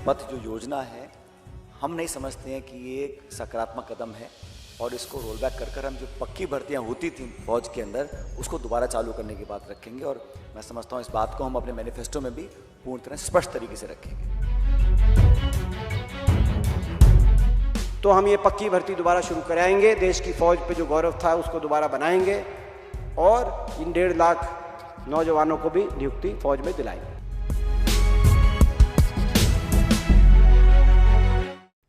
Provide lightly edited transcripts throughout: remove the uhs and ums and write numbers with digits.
पथ जो योजना है, हम नहीं समझते हैं कि ये एक सकारात्मक कदम है और इसको रोल बैक कर कर हम जो पक्की भर्तियां होती थी फौज के अंदर उसको दोबारा चालू करने की बात रखेंगे। और मैं समझता हूँ इस बात को हम अपने मैनिफेस्टो में भी पूर्ण तरह स्पष्ट तरीके से रखेंगे। तो हम ये पक्की भर्ती दोबारा शुरू कराएंगे, देश की फौज पे जो गौरव था उसको दोबारा बनाएंगे और इन 1.5 लाख नौजवानों को भी नियुक्ति फौज में दिलाएंगे।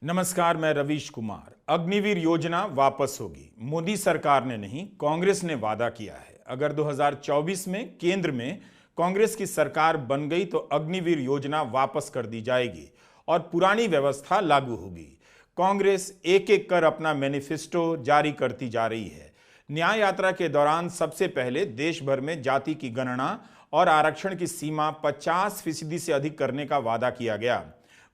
नमस्कार, मैं रवीश कुमार। अग्निवीर योजना वापस होगी। मोदी सरकार ने नहीं, कांग्रेस ने वादा किया है। अगर 2024 में केंद्र में कांग्रेस की सरकार बन गई तो अग्निवीर योजना वापस कर दी जाएगी और पुरानी व्यवस्था लागू होगी। कांग्रेस एक एक कर अपना मैनिफेस्टो जारी करती जा रही है। न्याय यात्रा के दौरान सबसे पहले देश भर में जाति की गणना और आरक्षण की सीमा 50% से अधिक करने का वादा किया गया।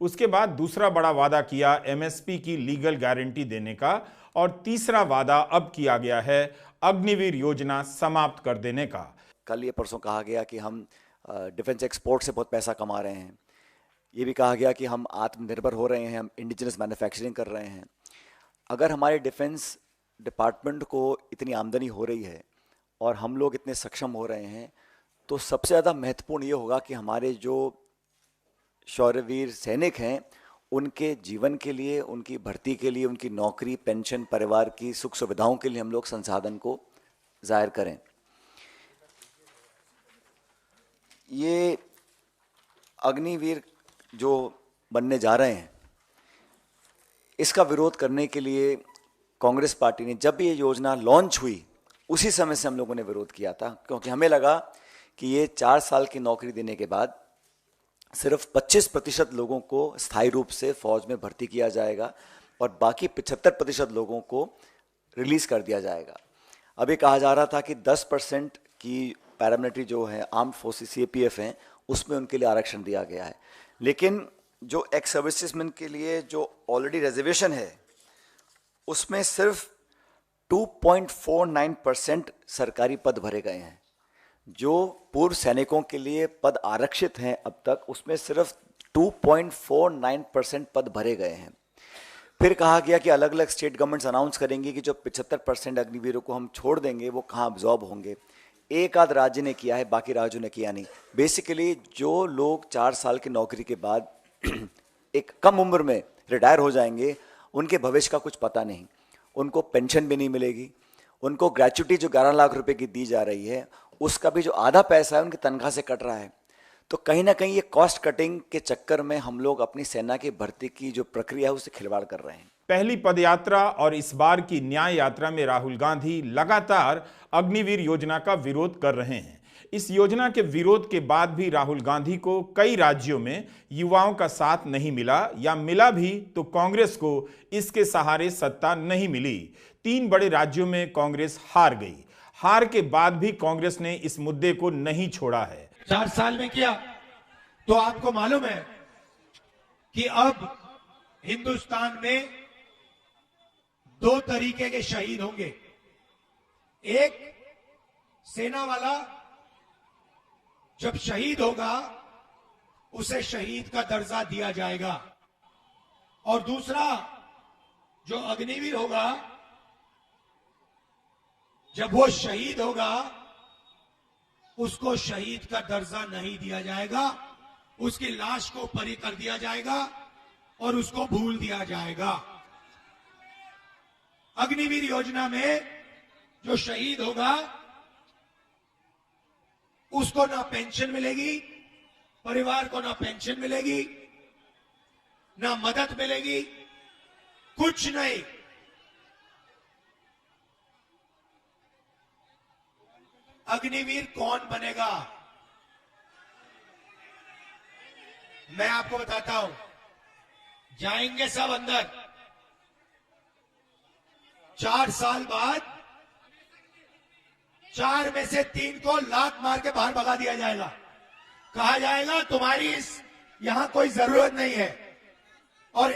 उसके बाद दूसरा बड़ा वादा किया एमएसपी की लीगल गारंटी देने का और तीसरा वादा अब किया गया है अग्निवीर योजना समाप्त कर देने का। कल ये परसों कहा गया कि हम डिफेंस एक्सपोर्ट से बहुत पैसा कमा रहे हैं। ये भी कहा गया कि हम आत्मनिर्भर हो रहे हैं, हम इंडिजिनस मैन्युफैक्चरिंग कर रहे हैं। अगर हमारे डिफेंस डिपार्टमेंट को इतनी आमदनी हो रही है और हम लोग इतने सक्षम हो रहे हैं तो सबसे ज़्यादा महत्वपूर्ण ये होगा कि हमारे जो शौर्यवीर सैनिक हैं उनके जीवन के लिए, उनकी भर्ती के लिए, उनकी नौकरी, पेंशन, परिवार की सुख सुविधाओं के लिए हम लोग संसाधन को जाहिर करें। ये अग्निवीर जो बनने जा रहे हैं इसका विरोध करने के लिए कांग्रेस पार्टी ने, जब ये योजना लॉन्च हुई उसी समय से हम लोगों ने विरोध किया था, क्योंकि हमें लगा कि ये 4 साल की नौकरी देने के बाद सिर्फ 25% लोगों को स्थायी रूप से फौज में भर्ती किया जाएगा और बाकी 75% लोगों को रिलीज कर दिया जाएगा। अभी कहा जा रहा था कि 10% की पैरामिलिट्री जो है आर्म्ड फोर्सेस सीएपीएफ हैं उसमें उनके लिए आरक्षण दिया गया है, लेकिन जो एक्स सर्विसेजमैन के लिए जो ऑलरेडी रिजर्वेशन है उसमें सिर्फ 2.49% सरकारी पद भरे गए हैं। जो पूर्व सैनिकों के लिए पद आरक्षित हैं अब तक उसमें सिर्फ 2.49% पद भरे गए हैं। फिर कहा गया कि अलग अलग स्टेट गवर्नमेंट्स अनाउंस करेंगी कि जो 75% अग्निवीरों को हम छोड़ देंगे वो कहाँ अब्जॉर्ब होंगे। एक आध राज्य ने किया है, बाकी राज्यों ने किया नहीं। बेसिकली जो लोग 4 साल की नौकरी के बाद एक कम उम्र में रिटायर हो जाएंगे उनके भविष्य का कुछ पता नहीं, उनको पेंशन भी नहीं मिलेगी, उनको ग्रेच्युटी जो 11 लाख रुपए की दी जा रही है उसका भी जो आधा पैसा है उनकी तनख्वाह से कट रहा है। तो कहीं ना कहीं ये कॉस्ट कटिंग के चक्कर में हम लोग अपनी सेना की भर्ती की जो प्रक्रिया है उससे खिलवाड़ कर रहे हैं। पहली पदयात्रा और इस बार की न्याय यात्रा में राहुल गांधी लगातार अग्निवीर योजना का विरोध कर रहे हैं। इस योजना के विरोध के बाद भी राहुल गांधी को कई राज्यों में युवाओं का साथ नहीं मिला, या मिला भी तो कांग्रेस को इसके सहारे सत्ता नहीं मिली। 3 बड़े राज्यों में कांग्रेस हार गई। हार के बाद भी कांग्रेस ने इस मुद्दे को नहीं छोड़ा है। 4 साल में किया तो आपको मालूम है कि अब हिंदुस्तान में 2 तरीके के शहीद होंगे। एक सेना वाला जब शहीद होगा उसे शहीद का दर्जा दिया जाएगा, और दूसरा जो अग्निवीर होगा जब वो शहीद होगा उसको शहीद का दर्जा नहीं दिया जाएगा, उसकी लाश को परी कर दिया जाएगा और उसको भूल दिया जाएगा। अग्निवीर योजना में जो शहीद होगा उसको ना पेंशन मिलेगी, परिवार को ना पेंशन मिलेगी, ना मदद मिलेगी, कुछ नहीं। अग्निवीर कौन बनेगा? मैं आपको बताता हूं। जाएंगे सब अंदर, 4 साल बाद 4 में से 3 को लात मार के बाहर भगा दिया जाएगा। कहा जाएगा तुम्हारी यहां कोई जरूरत नहीं है, और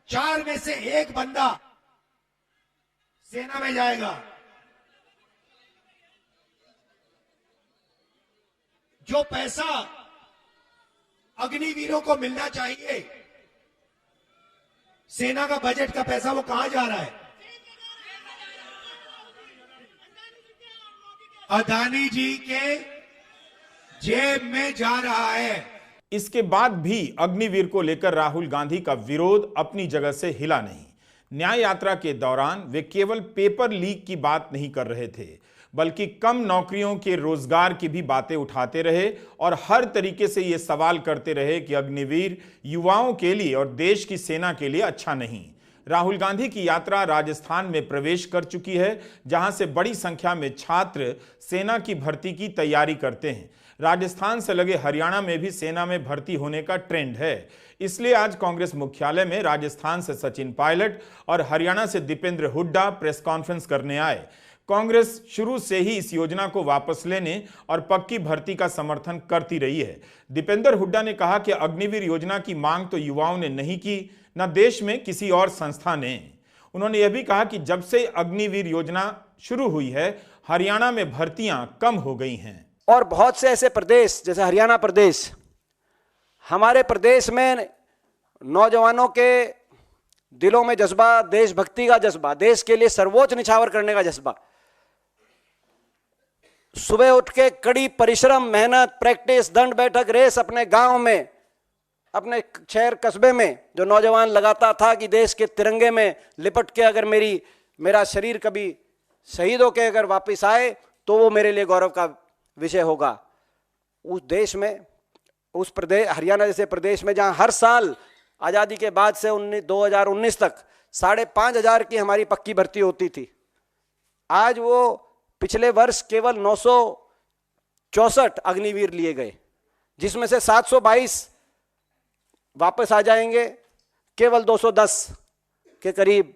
4 में से 1 बंदा सेना में जाएगा। जो पैसा अग्निवीरों को मिलना चाहिए सेना का बजट का पैसा वो कहां जा रहा है? अदानी जी के जेब में जा रहा है। इसके बाद भी अग्निवीर को लेकर राहुल गांधी का विरोध अपनी जगह से हिला नहीं। न्याय यात्रा के दौरान वे केवल पेपर लीक की बात नहीं कर रहे थे, बल्कि कम नौकरियों के रोजगार की भी बातें उठाते रहे और हर तरीके से ये सवाल करते रहे कि अग्निवीर युवाओं के लिए और देश की सेना के लिए अच्छा नहीं। राहुल गांधी की यात्रा राजस्थान में प्रवेश कर चुकी है, जहां से बड़ी संख्या में छात्र सेना की भर्ती की तैयारी करते हैं। राजस्थान से लगे हरियाणा में भी सेना में भर्ती होने का ट्रेंड है। इसलिए आज कांग्रेस मुख्यालय में राजस्थान से सचिन पायलट और हरियाणा से दीपेंद्र हुड्डा प्रेस कॉन्फ्रेंस करने आए। कांग्रेस शुरू से ही इस योजना को वापस लेने और पक्की भर्ती का समर्थन करती रही है। दीपेंद्र हुड्डा ने कहा कि अग्निवीर योजना की मांग तो युवाओं ने नहीं की, न देश में किसी और संस्था ने। उन्होंने यह भी कहा कि जब से अग्निवीर योजना शुरू हुई है, हरियाणा में भर्तियां कम हो गई हैं। और बहुत से ऐसे प्रदेश जैसे हरियाणा प्रदेश, हमारे प्रदेश में नौजवानों के दिलों में जज्बा, देशभक्ति का जज्बा, देश के लिए सर्वोच्च निछावर करने का जज्बा, सुबह उठ के कड़ी परिश्रम, मेहनत, प्रैक्टिस, दंड बैठक, रेस अपने गांव में, अपने शहर कस्बे में जो नौजवान लगाता था कि देश के तिरंगे में लिपट के अगर मेरा शरीर कभी शहीद होकर अगर वापस आए तो वो मेरे लिए गौरव का विषय होगा। उस देश में, उस प्रदेश हरियाणा जैसे प्रदेश में जहां हर साल आज़ादी के बाद से 2019 तक 5,500 की हमारी पक्की भर्ती होती थी, आज वो पिछले वर्ष केवल 964 अग्निवीर लिए गए, जिसमें से 722 वापस आ जाएंगे, केवल 210 के करीब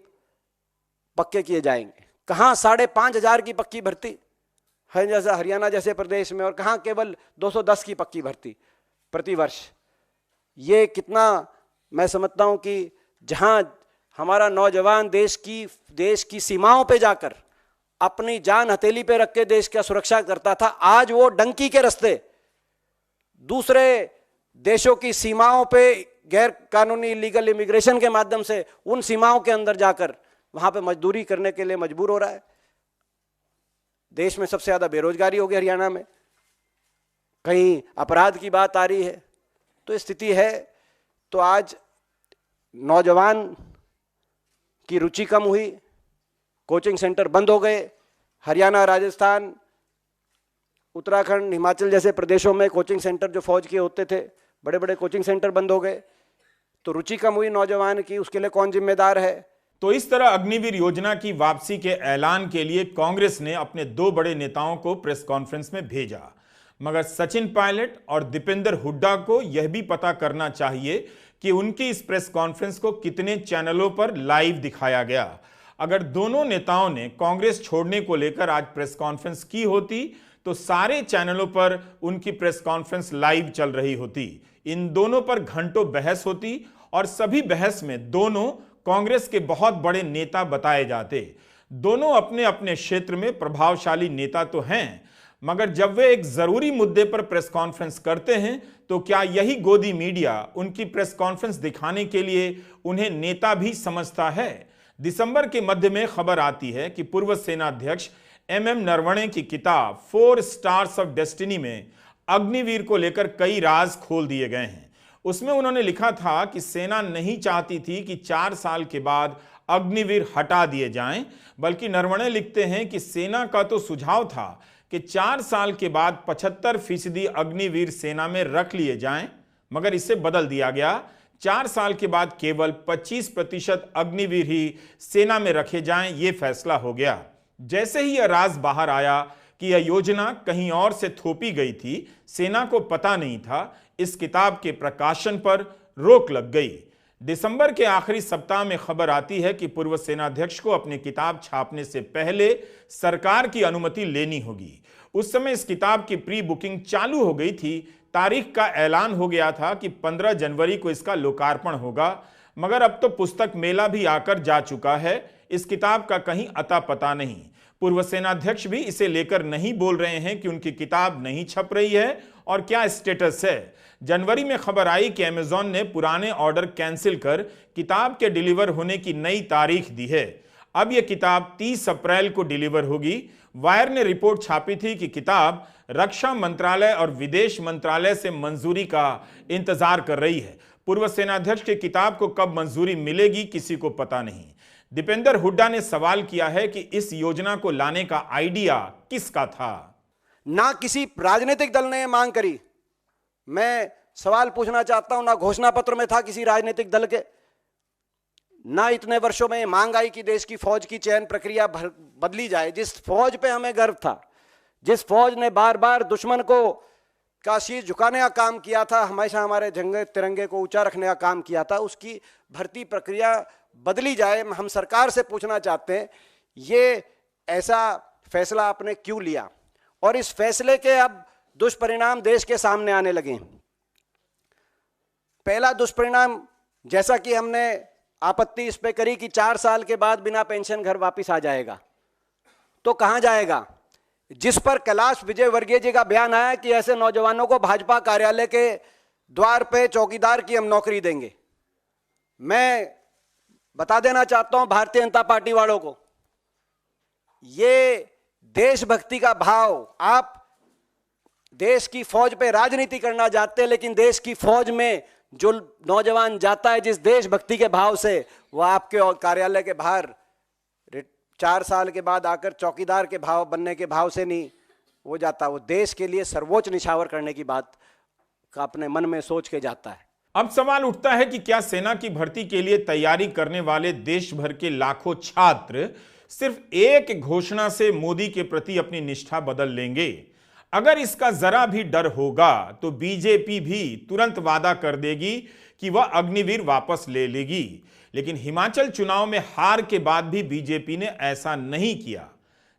पक्के किए जाएंगे। कहां 5,500 की पक्की भर्ती है जैसा हरियाणा जैसे प्रदेश में, और कहां केवल 210 की पक्की भर्ती प्रति वर्ष। ये कितना, मैं समझता हूं कि जहां हमारा नौजवान देश की सीमाओं पे जाकर अपनी जान हथेली पे रख के देश की सुरक्षा करता था, आज वो डंकी के रास्ते दूसरे देशों की सीमाओं पे गैर कानूनी इलीगल इमिग्रेशन के माध्यम से उन सीमाओं के अंदर जाकर वहां पे मजदूरी करने के लिए मजबूर हो रहा है। देश में सबसे ज्यादा बेरोजगारी हो गई हरियाणा में, कहीं अपराध की बात आ रही है, तो स्थिति है। तो आज नौजवान की रुचि कम हुई, कोचिंग सेंटर बंद हो गए। हरियाणा, राजस्थान, उत्तराखंड, हिमाचल जैसे प्रदेशों में कोचिंग सेंटर जो फौज के होते थे, बड़े बड़े कोचिंग सेंटर बंद हो गए, तो रुचि कम हुई नौजवान की। उसके लिए कौन जिम्मेदार है? तो इस तरह अग्निवीर योजना की वापसी के ऐलान के लिए कांग्रेस ने अपने 2 बड़े नेताओं को प्रेस कॉन्फ्रेंस में भेजा, मगर सचिन पायलट और दीपेंद्र हुड्डा को यह भी पता करना चाहिए कि उनकी इस प्रेस कॉन्फ्रेंस को कितने चैनलों पर लाइव दिखाया गया। अगर दोनों नेताओं ने कांग्रेस छोड़ने को लेकर आज प्रेस कॉन्फ्रेंस की होती तो सारे चैनलों पर उनकी प्रेस कॉन्फ्रेंस लाइव चल रही होती। इन दोनों पर घंटों बहस होती और सभी बहस में दोनों कांग्रेस के बहुत बड़े नेता बताए जाते। दोनों अपने अपने क्षेत्र में प्रभावशाली नेता तो हैं, मगर जब वे एक जरूरी मुद्दे पर प्रेस कॉन्फ्रेंस करते हैं तो क्या यही गोदी मीडिया उनकी प्रेस कॉन्फ्रेंस दिखाने के लिए उन्हें नेता भी समझता है? दिसंबर के मध्य में खबर आती है कि पूर्व सेनाध्यक्ष MM नरवणे की किताब 4 स्टार्स ऑफ डेस्टिनी में अग्निवीर को लेकर कई राज खोल दिए गए हैं। उसमें उन्होंने लिखा था कि सेना नहीं चाहती थी कि 4 साल के बाद अग्निवीर हटा दिए जाएं, बल्कि नरवणे लिखते हैं कि सेना का तो सुझाव था कि 4 साल के बाद 75% अग्निवीर सेना में रख लिए जाएं, मगर इसे बदल दिया गया। 4 साल के बाद केवल 25% अग्निवीर ही सेना में रखे जाएं, यह फैसला हो गया। जैसे ही यह राज बाहर आया कि यह योजना कहीं और से थोपी गई थी, सेना को पता नहीं था, इस किताब के प्रकाशन पर रोक लग गई। दिसंबर के आखिरी सप्ताह में खबर आती है कि पूर्व सेनाध्यक्ष को अपनी किताब छापने से पहले सरकार की अनुमति लेनी होगी। उस समय इस किताब की प्री बुकिंग चालू हो गई थी। तारीख का ऐलान हो गया था कि 15 जनवरी को इसका लोकार्पण होगा, मगर अब तो पुस्तक मेला भी आकर जा चुका है। इस किताब का कहीं अता पता नहीं। पूर्व सेनाध्यक्ष भी इसे लेकर नहीं बोल रहे हैं कि उनकी किताब नहीं छप रही है और क्या स्टेटस है। जनवरी में खबर आई कि अमेजॉन ने पुराने ऑर्डर कैंसिल कर किताब के डिलीवर होने की नई तारीख दी है। अब यह किताब 30 अप्रैल को डिलीवर होगी। वायर ने रिपोर्ट छापी थी कि किताब रक्षा मंत्रालय और विदेश मंत्रालय से मंजूरी का इंतजार कर रही है। पूर्व सेनाध्यक्ष की किताब को कब मंजूरी मिलेगी किसी को पता नहीं। दीपेंद्र हुड्डा ने सवाल किया है कि इस योजना को लाने का आइडिया किसका था। ना किसी राजनीतिक दल ने यह मांग करी। मैं सवाल पूछना चाहता हूं, ना घोषणा पत्र में था किसी राजनीतिक दल के, ना इतने वर्षों में मांग आई कि देश की फौज की चयन प्रक्रिया बदली जाए। जिस फौज पे हमें गर्व था, जिस फौज ने बार बार दुश्मन को का शीश झुकाने का काम किया था, हमेशा हमारे झंडे तिरंगे को ऊंचा रखने का काम किया था, उसकी भर्ती प्रक्रिया बदली जाए। हम सरकार से पूछना चाहते हैं ये ऐसा फैसला आपने क्यों लिया, और इस फैसले के अब दुष्परिणाम देश के सामने आने लगे। पहला दुष्परिणाम, जैसा कि हमने आपत्ति इस पे करी कि 4 साल के बाद बिना पेंशन घर वापस आ जाएगा, तो कहां जाएगा। जिस पर कैलाश विजयवर्गीय जी का बयान आया कि ऐसे नौजवानों को भाजपा कार्यालय के द्वार पे चौकीदार की हम नौकरी देंगे। मैं बता देना चाहता हूं भारतीय जनता पार्टी वालों को, ये देशभक्ति का भाव, आप देश की फौज पे राजनीति करना चाहते हैं, लेकिन देश की फौज में जो नौजवान जाता है जिस देशभक्ति के भाव से, वह आपके कार्यालय के बाहर 4 साल के बाद आकर चौकीदार के भाव बनने के भाव से नहीं वो जाता, वो देश के लिए सर्वोच्च निछावर करने की बात का अपने मन में सोच के जाता है। अब सवाल उठता है कि क्या सेना की भर्ती के लिए तैयारी करने वाले देश भर के लाखों छात्र सिर्फ एक घोषणा से मोदी के प्रति अपनी निष्ठा बदल लेंगे। अगर इसका जरा भी डर होगा तो बीजेपी भी तुरंत वादा कर देगी कि वह अग्निवीर वापस ले लेगी। लेकिन हिमाचल चुनाव में हार के बाद भी बीजेपी ने ऐसा नहीं किया।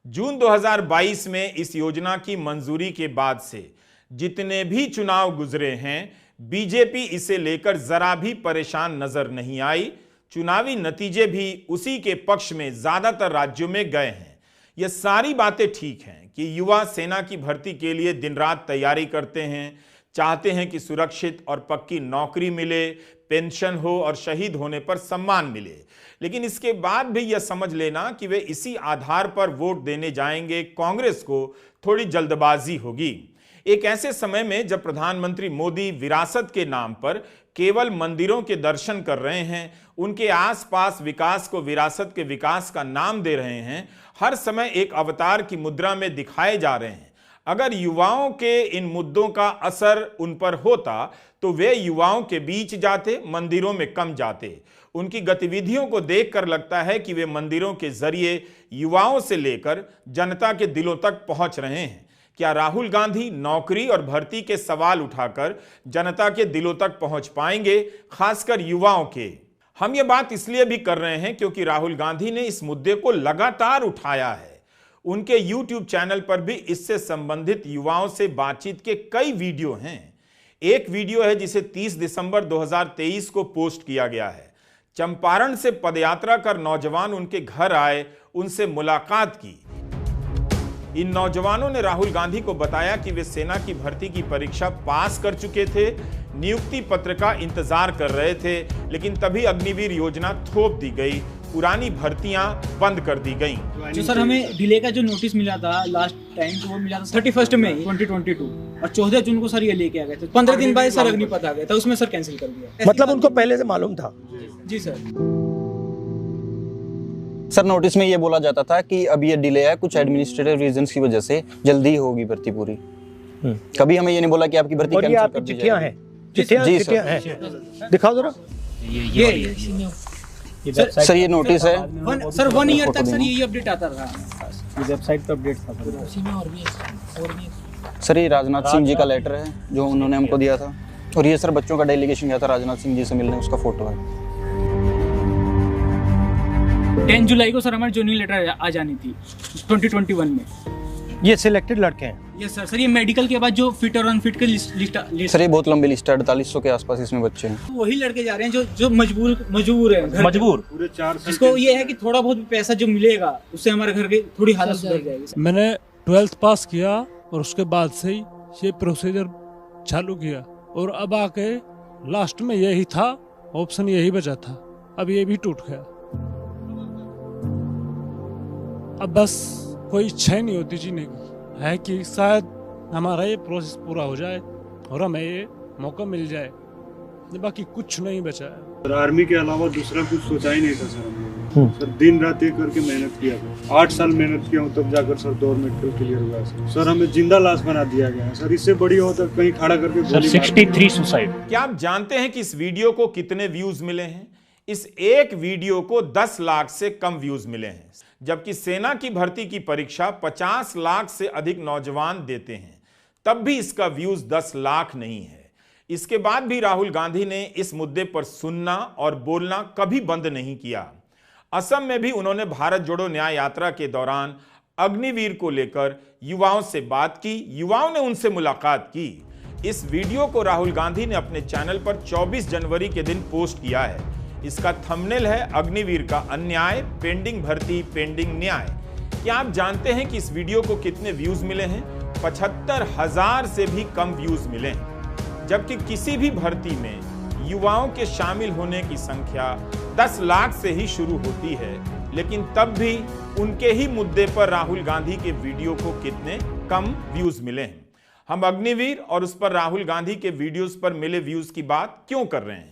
जून 2022 में इस योजना की मंजूरी के बाद से जितने भी चुनाव गुजरे हैं, बीजेपी इसे लेकर जरा भी परेशान नजर नहीं आई। चुनावी नतीजे भी उसी के पक्ष में ज्यादातर राज्यों में गए हैं। यह सारी बातें ठीक हैं कि युवा सेना की भर्ती के लिए दिन रात तैयारी करते हैं, चाहते हैं कि सुरक्षित और पक्की नौकरी मिले, पेंशन हो और शहीद होने पर सम्मान मिले। लेकिन इसके बाद भी यह समझ लेना कि वे इसी आधार पर वोट देने जाएंगे कांग्रेस को थोड़ी जल्दबाजी होगी। एक ऐसे समय में जब प्रधानमंत्री मोदी विरासत के नाम पर केवल मंदिरों के दर्शन कर रहे हैं, उनके आसपास विकास को विरासत के विकास का नाम दे रहे हैं, हर समय एक अवतार की मुद्रा में दिखाए जा रहे हैं। अगर युवाओं के इन मुद्दों का असर उन पर होता तो वे युवाओं के बीच जाते, मंदिरों में कम जाते। उनकी गतिविधियों को देखकर लगता है कि वे मंदिरों के जरिए युवाओं से लेकर जनता के दिलों तक पहुंच रहे हैं। क्या राहुल गांधी नौकरी और भर्ती के सवाल उठाकर जनता के दिलों तक पहुंच पाएंगे, खासकर युवाओं के? हम ये बात इसलिए भी कर रहे हैं क्योंकि राहुल गांधी ने इस मुद्दे को लगातार उठाया है। उनके YouTube चैनल पर भी इससे संबंधित युवाओं से बातचीत के कई वीडियो हैं। एक वीडियो है जिसे 30 दिसंबर 2023 को पोस्ट किया गया है। चंपारण से पदयात्रा कर नौजवान उनके घर आए, उनसे मुलाकात की। इन नौजवानों ने राहुल गांधी को बताया कि वे सेना की भर्ती की परीक्षा पास कर चुके थे, नियुक्ति पत्र का इंतजार कर रहे थे, लेकिन तभी अग्निवीर योजना थोप दी गई, पुरानी भर्तियां बंद कर दी गईं। जो सर हमें डिले का जो नोटिस मिला था लास्ट टाइम, तो वो मिला था 31 मई 2022 और 14 जून को सर ये लेके आ गए थे। 15 दिन बाद सर अग्निपथ आ गया था, उसमें सर कैंसिल कर दिया। मतलब उनको पहले से मालूम था? जी सर। सर नोटिस में ये बोला जाता था कि अब ये डिले है कुछ एडमिनिस्ट्रेटिव रीजंस की वजह से, जल्दी होगी भर्ती पूरी। कभी हमें ये नहीं बोला कि आपकी भर्ती कैंसिल कर दी चिट्ठियां हैं? चिट्ठियां हैं, दिखाओ जरा। सर ये नोटिस है सर 1 ईयर तक सर यही अपडेट आता रहा, वेबसाइट पे अपडेट था। सर ये राजनाथ सिंह जी का लेटर है जो उन्होंने हमको दिया था, और ये सर बच्चों का डेलीगेशन गया था राजनाथ सिंह जी से मिलने, उसका फोटो है। 10 जुलाई को सर हमारी ज्वाइनिंग लेटर आ जानी थी 2021 में, ये सिलेक्टेड लड़के हैं। Yes sir. सर ये मेडिकल के बाद जो फिट और अनफिट के लिस्ट सर ये बहुत लंबी लिस्ट है, 4800 के आसपास इसमें बच्चे हैं। वही लड़के जा रहे हैं जो मजबूर है घर मजबूर पूरे 4 साल। जिसको ये है कि थोड़ा बहुत भी पैसा जो मिलेगा उससे हमारे घर की थोड़ी हालत सुधर जाएगी। मैंने 12th पास किया और उसके बाद से ही ये प्रोसीजर चालू किया और अब आके लास्ट में यही था, ऑप्शन यही बचा था, अब ये भी टूट गया। अब बस कोई इच्छा ही नहीं होती जीने की, है कि शायद हमारा ये प्रोसेस पूरा हो जाए और हमें ये मौका मिल जाए, बाकी कुछ नहीं बचा है। सर आर्मी के अलावा दूसरा कुछ सोचा ही नहीं था सर हमने। सर दिन रात एक करके मेहनत किया था, 8 साल मेहनत किया हूँ तब जाकर सर 2 मेडिकल क्लियर हुआ। सर हमें जिंदा लाश बना दिया गया है सर, इससे बड़ी हो तो कहीं खड़ा करके सर 63 सुसाइड। क्या आप जानते हैं कि इस वीडियो को कितने व्यूज मिले हैं? इस एक वीडियो को 10 लाख से कम व्यूज मिले हैं, जबकि सेना की भर्ती की परीक्षा 50 लाख से अधिक नौजवान देते हैं, तब भी इसका व्यूज 10 लाख नहीं है। इसके बाद भी राहुल गांधी ने इस मुद्दे पर सुनना और बोलना कभी बंद नहीं किया। असम में भी उन्होंने भारत जोड़ो न्याय यात्रा के दौरान अग्निवीर को लेकर युवाओं से बात की, युवाओं ने उनसे मुलाकात की। इस वीडियो को राहुल गांधी ने अपने चैनल पर 24 जनवरी के दिन पोस्ट किया है। इसका थंबनेल है अग्निवीर का अन्याय, पेंडिंग भर्ती, पेंडिंग न्याय। क्या आप जानते हैं कि इस वीडियो को कितने व्यूज मिले हैं? 75,000 से भी कम व्यूज मिले हैं। जबकि किसी भी भर्ती में युवाओं के शामिल होने की संख्या 10 लाख से ही शुरू होती है, लेकिन तब भी उनके ही मुद्दे पर राहुल गांधी के वीडियो को कितने कम व्यूज मिले हैं। हम अग्निवीर और उस पर राहुल गांधी के वीडियोस पर मिले व्यूज की बात क्यों कर रहे हैं?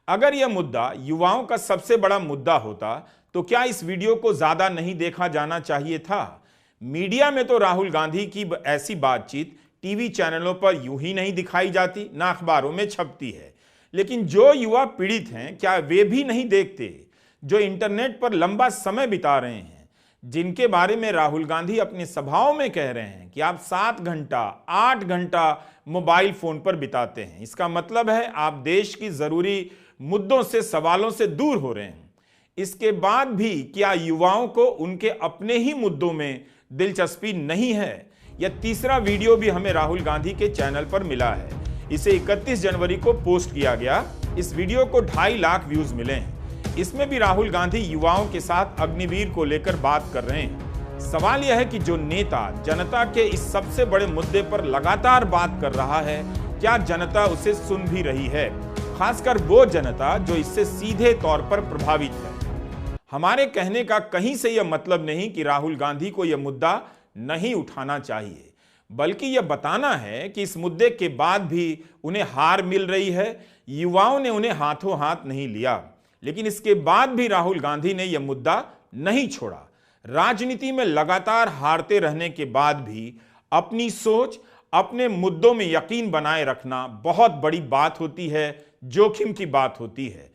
अगर यह मुद्दा युवाओं का सबसे बड़ा मुद्दा होता तो क्या इस वीडियो को ज्यादा नहीं देखा जाना चाहिए था? मीडिया में तो राहुल गांधी की ऐसी बातचीत टीवी चैनलों पर यूं ही नहीं दिखाई जाती, ना अखबारों में छपती है। लेकिन जो युवा पीड़ित हैं, क्या वे भी नहीं देखते? जो इंटरनेट पर लंबा समय बिता रहे हैं, जिनके बारे में राहुल गांधी अपनी सभाओं में कह रहे हैं कि आप 7 घंटा 8 घंटा मोबाइल फोन पर बिताते हैं, इसका मतलब है आप देश की जरूरी मुद्दों से, सवालों से दूर हो रहे हैं। इसके बाद भी क्या युवाओं को उनके अपने ही मुद्दों में दिलचस्पी नहीं है? यह तीसरा वीडियो भी हमें राहुल गांधी के चैनल पर मिला है। इसे 31 जनवरी को पोस्ट किया गया। इस वीडियो को 2.5 लाख व्यूज मिले हैं। इसमें भी राहुल गांधी युवाओं के साथ अग्निवीर को लेकर बात कर रहे हैं। सवाल यह है कि जो नेता जनता के इस सबसे बड़े मुद्दे पर लगातार बात कर रहा है, क्या जनता उसे सुन भी रही है? खासकर वो जनता जो इससे सीधे तौर पर प्रभावित है। हमारे कहने का कहीं से यह मतलब नहीं कि राहुल गांधी को यह मुद्दा नहीं उठाना चाहिए, बल्कि यह बताना है कि इस मुद्दे के बाद भी उन्हें हार मिल रही है। युवाओं ने उन्हें हाथों हाथ नहीं लिया, लेकिन इसके बाद भी राहुल गांधी ने यह मुद्दा नहीं छोड़ा। राजनीति में लगातार हारते रहने के बाद भी अपनी सोच, अपने मुद्दों में यकीन बनाए रखना बहुत बड़ी बात होती है, जोखिम की बात होती है।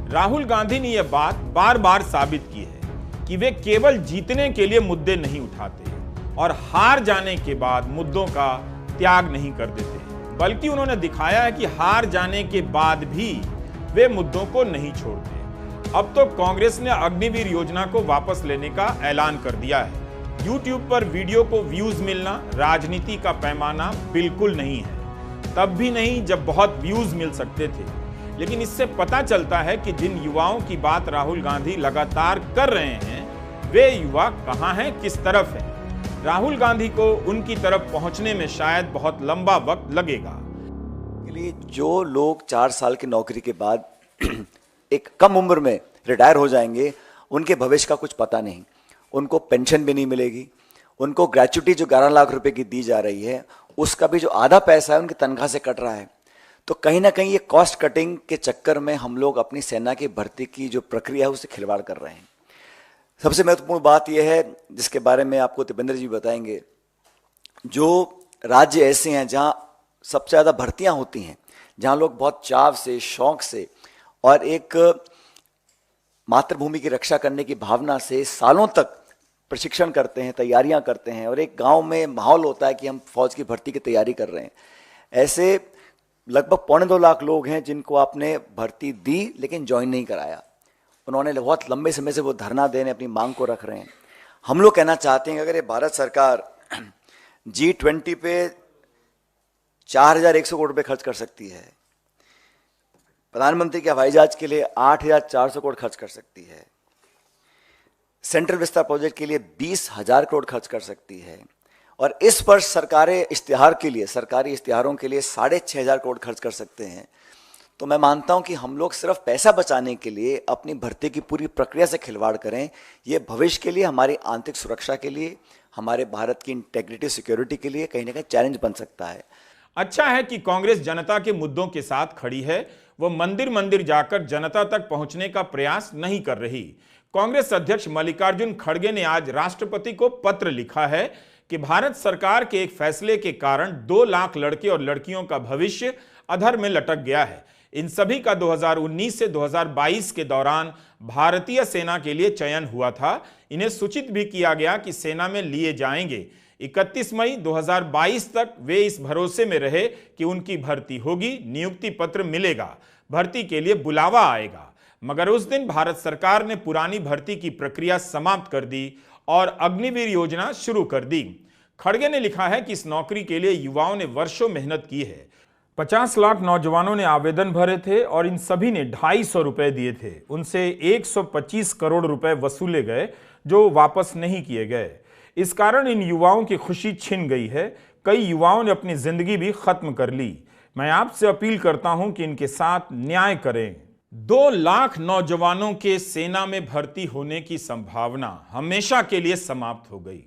राहुल गांधी ने यह बात बार बार साबित की है कि वे केवल जीतने के लिए मुद्दे नहीं उठाते और हार जाने के बाद मुद्दों का त्याग नहीं कर देते, बल्कि उन्होंने दिखाया है कि हार जाने के बाद भी वे मुद्दों को नहीं छोड़ते। अब तो कांग्रेस ने अग्निवीर योजना को वापस लेने का ऐलान कर दिया है। YouTube पर वीडियो को व्यूज मिलना राजनीति का पैमाना बिल्कुल नहीं है, तब भी नहीं जब बहुत व्यूज मिल सकते थे। लेकिन इससे पता चलता है कि जिन युवाओं की बात राहुल गांधी लगातार कर रहे हैं, वे युवा कहां हैं, किस तरफ हैं। राहुल गांधी को उनकी तरफ पहुंचने में शायद बहुत लंबा वक्त लगेगा। लिए जो लोग 4 साल की नौकरी के बाद एक कम उम्र में रिटायर हो जाएंगे, उनके भविष्य का कुछ पता नहीं, उनको पेंशन भी नहीं मिलेगी, उनको ग्रेच्युटी जो 11 लाख रुपए की दी जा रही है उसका भी जो आधा पैसा है उनकी तनख्वाह से कट रहा है। तो कहीं ना कहीं ये कॉस्ट कटिंग के चक्कर में हम लोग अपनी सेना की भर्ती की जो प्रक्रिया है उससे खिलवाड़ कर रहे हैं। सबसे महत्वपूर्ण बात यह है जिसके बारे में आपको दीपेंद्र जी बताएंगे, जो राज्य ऐसे हैं जहां सबसे ज़्यादा भर्तियां होती हैं, जहां लोग बहुत चाव से, शौक से और एक मातृभूमि की रक्षा करने की भावना से सालों तक प्रशिक्षण करते हैं, तैयारियां करते हैं, और एक गांव में माहौल होता है कि हम फौज की भर्ती की तैयारी कर रहे हैं। ऐसे लगभग 2.25 लाख लोग हैं जिनको आपने भर्ती दी लेकिन ज्वाइन नहीं कराया, उन्होंने बहुत लंबे समय से वो धरना देने अपनी मांग को रख रहे हैं। हम लोग कहना चाहते हैं कि अगर ये भारत सरकार G20 पे 4,100 करोड़ रुपए खर्च कर सकती है, प्रधानमंत्री के हवाई जहाज के लिए 8,400 करोड़ खर्च कर सकती है, सेंट्रल विस्तार प्रोजेक्ट के लिए 20,000 करोड़ खर्च कर सकती है, और इस वर्ष सरकारी इश्तिहारों के लिए 6,500 करोड़ खर्च कर सकते हैं, तो मैं मानता हूं कि हम लोग सिर्फ पैसा बचाने के लिए अपनी भर्ती की पूरी प्रक्रिया से खिलवाड़ करें, ये भविष्य के लिए, हमारी आंतरिक सुरक्षा के लिए, हमारे भारत की इंटेग्रिटी सिक्योरिटी के लिए कहीं ना कहीं चैलेंज बन सकता है। अच्छा है कि कांग्रेस जनता के मुद्दों के साथ खड़ी है, वो मंदिर मंदिर जाकर जनता तक पहुंचने का प्रयास नहीं कर रही। कांग्रेस अध्यक्ष मल्लिकार्जुन खड़गे ने आज राष्ट्रपति को पत्र लिखा है कि भारत सरकार के एक फैसले के कारण 2 लाख लड़के और लड़कियों का भविष्य अधर में लटक गया है। इन सभी का 2019 से 2022 के दौरान भारतीय सेना के लिए चयन हुआ था। इन्हें सूचित भी किया गया कि सेना में लिए जाएंगे। 31 मई 2022 तक वे इस भरोसे में रहे कि उनकी भर्ती होगी, नियुक्ति पत्र मिलेगा, भर्ती के लिए बुलावा आएगा। मगर उस दिन भारत सरकार ने पुरानी भर्ती की प्रक्रिया समाप्त कर दी और अग्निवीर योजना शुरू कर दी। खड़गे ने लिखा है कि इस नौकरी के लिए युवाओं ने वर्षों मेहनत की है। 50 लाख नौजवानों ने आवेदन भरे थे और इन सभी ने 250 रुपए दिए थे। उनसे 125 करोड़ रुपए वसूले गए जो वापस नहीं किए गए। इस कारण इन युवाओं की खुशी छिन गई है। कई युवाओं ने अपनी जिंदगी भी खत्म कर ली। मैं आपसे अपील करता हूं कि इनके साथ न्याय करें। 2 लाख नौजवानों के सेना में भर्ती होने की संभावना हमेशा के लिए समाप्त हो गई।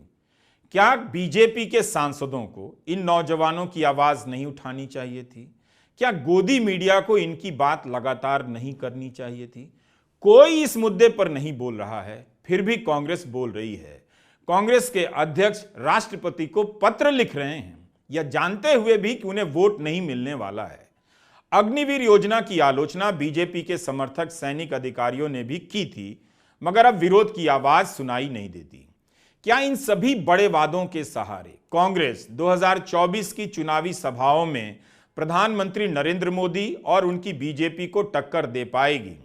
क्या बीजेपी के सांसदों को इन नौजवानों की आवाज नहीं उठानी चाहिए थी? क्या गोदी मीडिया को इनकी बात लगातार नहीं करनी चाहिए थी? कोई इस मुद्दे पर नहीं बोल रहा है, फिर भी कांग्रेस बोल रही है। कांग्रेस के अध्यक्ष राष्ट्रपति को पत्र लिख रहे हैं, यह जानते हुए भी कि उन्हें वोट नहीं मिलने वाला है। अग्निवीर योजना की आलोचना बीजेपी के समर्थक सैनिक अधिकारियों ने भी की थी, मगर अब विरोध की आवाज सुनाई नहीं देती। क्या इन सभी बड़े वादों के सहारे कांग्रेस 2024 की चुनावी सभाओं में प्रधानमंत्री नरेंद्र मोदी और उनकी बीजेपी को टक्कर दे पाएगी?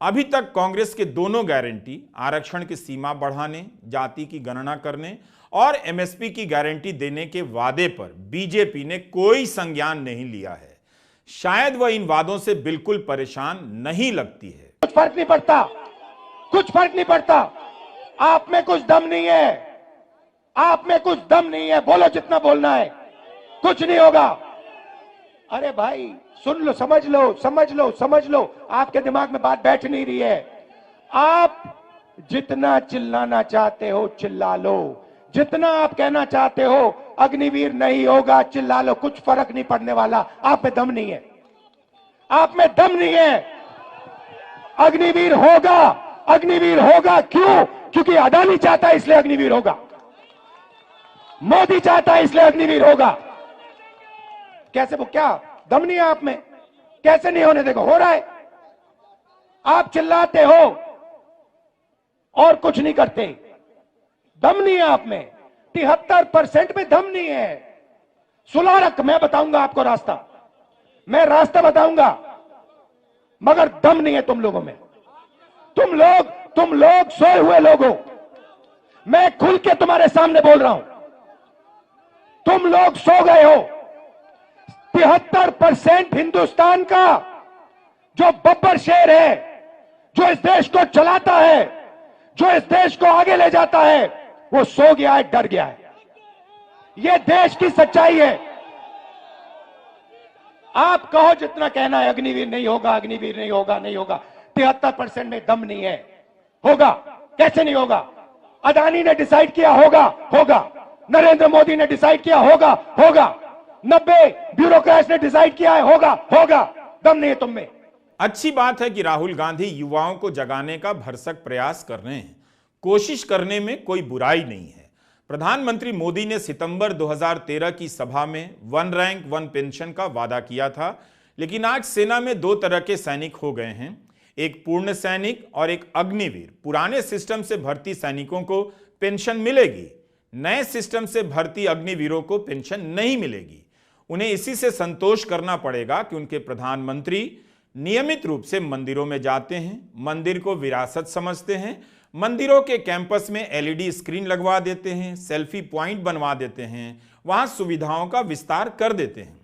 अभी तक कांग्रेस के दोनों गारंटी, आरक्षण की सीमा बढ़ाने, जाति की गणना करने और एमएसपी की गारंटी देने के वादे पर बीजेपी ने कोई संज्ञान नहीं लिया है। शायद वह इन वादों से बिल्कुल परेशान नहीं लगती है। कुछ फर्क नहीं पड़ता, कुछ फर्क नहीं पड़ता। आप में कुछ दम नहीं है, आप में कुछ दम नहीं है, बोलो जितना बोलना है, कुछ नहीं होगा। अरे भाई सुन लो, समझ लो, समझ लो, समझ लो, आपके दिमाग में बात बैठ नहीं रही है। आप जितना चिल्लाना चाहते हो चिल्ला लो, जितना आप कहना चाहते हो अग्निवीर नहीं होगा चिल्ला लो, कुछ फर्क नहीं पड़ने वाला। आप में दम नहीं है, आप में दम नहीं है। अग्निवीर होगा, अग्निवीर होगा। क्यों? क्योंकि अदानी चाहता है इसलिए अग्निवीर होगा, मोदी चाहता है इसलिए अग्निवीर होगा। कैसे? वो क्या दम नहीं है आप में? कैसे नहीं होने देगा? हो रहा है। आप चिल्लाते हो और कुछ नहीं करते, दम नहीं है आप में। 73% में दम नहीं है। सुलह रख, मैं बताऊंगा आपको रास्ता, मैं रास्ता बताऊंगा, मगर दम नहीं है तुम लोगों में। तुम लोग सोए हुए लोग हो। मैं खुल के तुम्हारे सामने बोल रहा हूं, तुम लोग सो गए हो। 73% हिंदुस्तान का जो बब्बर शेर है, जो इस देश को चलाता है, जो इस देश को आगे ले जाता है, वो सो गया है, डर गया है। ये देश की सच्चाई है। आप कहो जितना कहना है अग्निवीर नहीं होगा, अग्निवीर नहीं होगा, नहीं होगा। 73% में दम नहीं है। होगा, कैसे नहीं होगा? अदानी ने डिसाइड किया होगा, होगा। नरेंद्र मोदी ने डिसाइड किया होगा, होगा। 90 ब्यूरोक्रेट्स ने डिसाइड किया है, होगा, होगा। दम नहीं है तुम में। अच्छी बात है कि राहुल गांधी युवाओं को जगाने का भरसक प्रयास कर रहे हैं। कोशिश करने में कोई बुराई नहीं है। प्रधानमंत्री मोदी ने सितंबर 2013 की सभा में 1 रैंक 1 पेंशन का वादा किया था, लेकिन आज सेना में 2 तरह के सैनिक हो गए हैं, एक पूर्ण सैनिक और एक अग्निवीर। पुराने सिस्टम से भर्ती सैनिकों को पेंशन मिलेगी, नए सिस्टम से भर्ती अग्निवीरों को पेंशन नहीं मिलेगी। उन्हें इसी से संतोष करना पड़ेगा कि उनके प्रधानमंत्री नियमित रूप से मंदिरों में जाते हैं, मंदिर को विरासत समझते हैं, मंदिरों के कैंपस में एलईडी स्क्रीन लगवा देते हैं, सेल्फी पॉइंट बनवा देते हैं, वहां सुविधाओं का विस्तार कर देते हैं।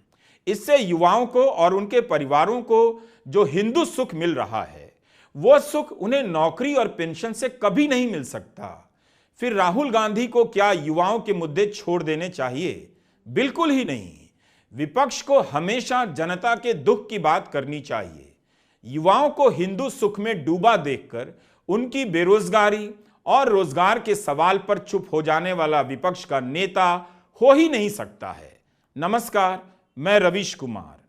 इससे युवाओं को और उनके परिवारों को जो हिंदू सुख मिल रहा है, वो सुख उन्हें नौकरी और पेंशन से कभी नहीं मिल सकता। फिर राहुल गांधी को क्या युवाओं के मुद्दे छोड़ देने चाहिए? बिल्कुल ही नहीं। विपक्ष को हमेशा जनता के दुख की बात करनी चाहिए। युवाओं को हिंदू सुख में डूबा देखकर उनकी बेरोजगारी और रोजगार के सवाल पर चुप हो जाने वाला विपक्ष का नेता हो ही नहीं सकता है। नमस्कार, मैं रवीश कुमार।